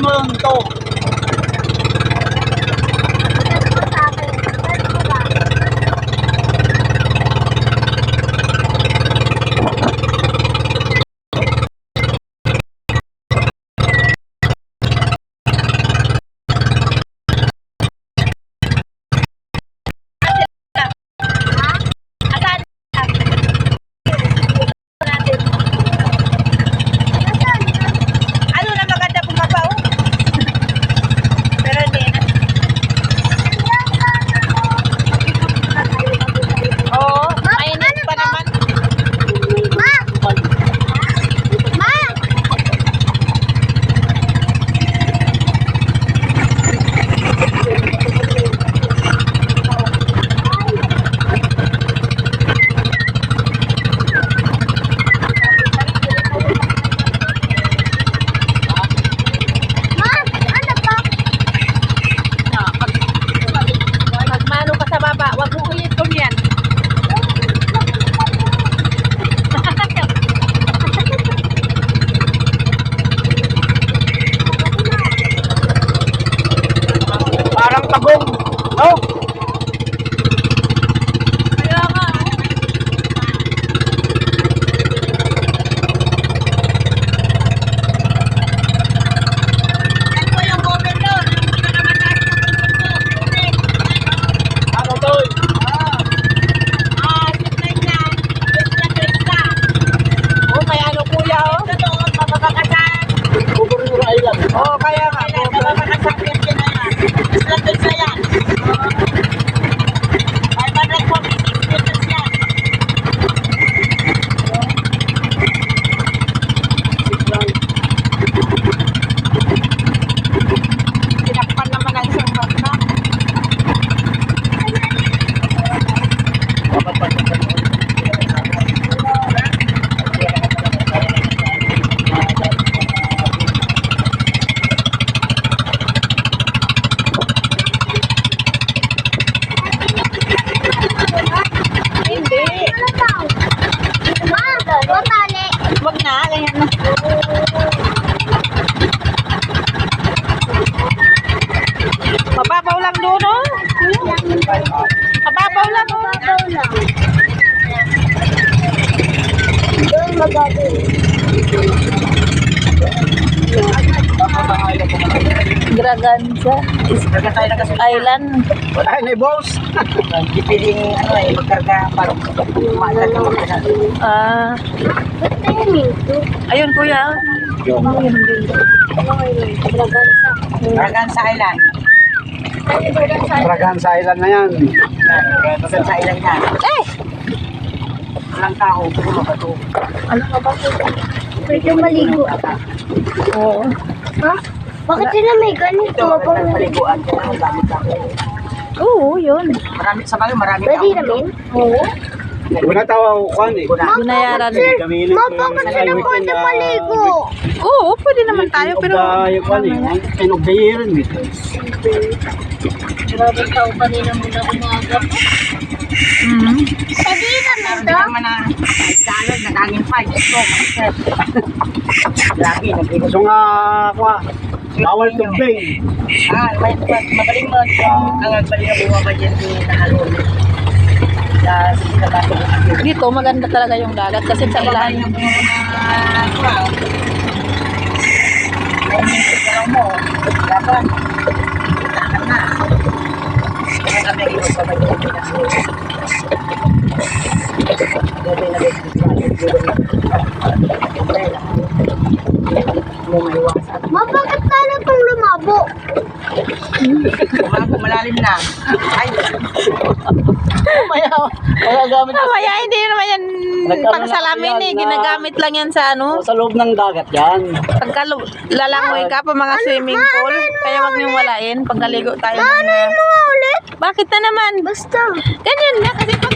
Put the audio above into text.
Monto. Parang pagong, no? Kaya nga. Yan po yung governor. Ano to? Supply na. Krista. Oh, may ano kuya, oh? Ito doon, mapapakasan. Gobernador Island. Oh, kaya nga. Mapapakasan yan yan. Isla Krista yan. 546 meters yan. Tinakpan naman ang isang bakna. Hindi. Wag na, ganyan na. Mababaw lang doon, oh. Mababaw lang, oh. Doon magabi. Braganza Island. Wala na, boss. Hindi pwedeng ano eh, magkarga parang umalat na magkarga. Ah, Ba't tayo nito? Ayun, kuya. Braganza. Braganza Island. Braganza Island na yan. Braganza Island yan. Eh! Walang tao, puro mabato. Ano ka ba? Pwede maligo. Oo. Ha? Bakit sila may ganito? Ito, paliguan ko ang gamit ako. Oo, yun. Marami sa bagay, marami Pwede namin? Oo. Wala tawa ko kan eh. Binayaran. Ma, bakit sila pwede maligo? Oo, pwede naman tayo, pero... Yung kan eh. End of the year. Grabe tao kanina muna umaga. Pwede naman Hindi naman na salad, nagangin pa. Ito, makasep. Grabe, nag-iwas. So nga, kwa, bawal tubig. Magaling mo. Ang nagbalik na buwa ba dyan yung nahalon. Dito, maganda talaga yung dagat kasi sa ilalim. mo. Dapat, takan na. Kaya kami ipagbabalik na Ma, bakit tala itong lumabo? Malalim na. Ay, Mamaya, hindi naman yan pang salamin eh. Ginagamit lang yan sa ano. Sa loob ng dagat yan. Pagka lalangoy ka pa mga swimming pool. Kaya wag niyong walain. Pagkaligo tayo. Bakit na naman? Basta. Ganyan na kasi pag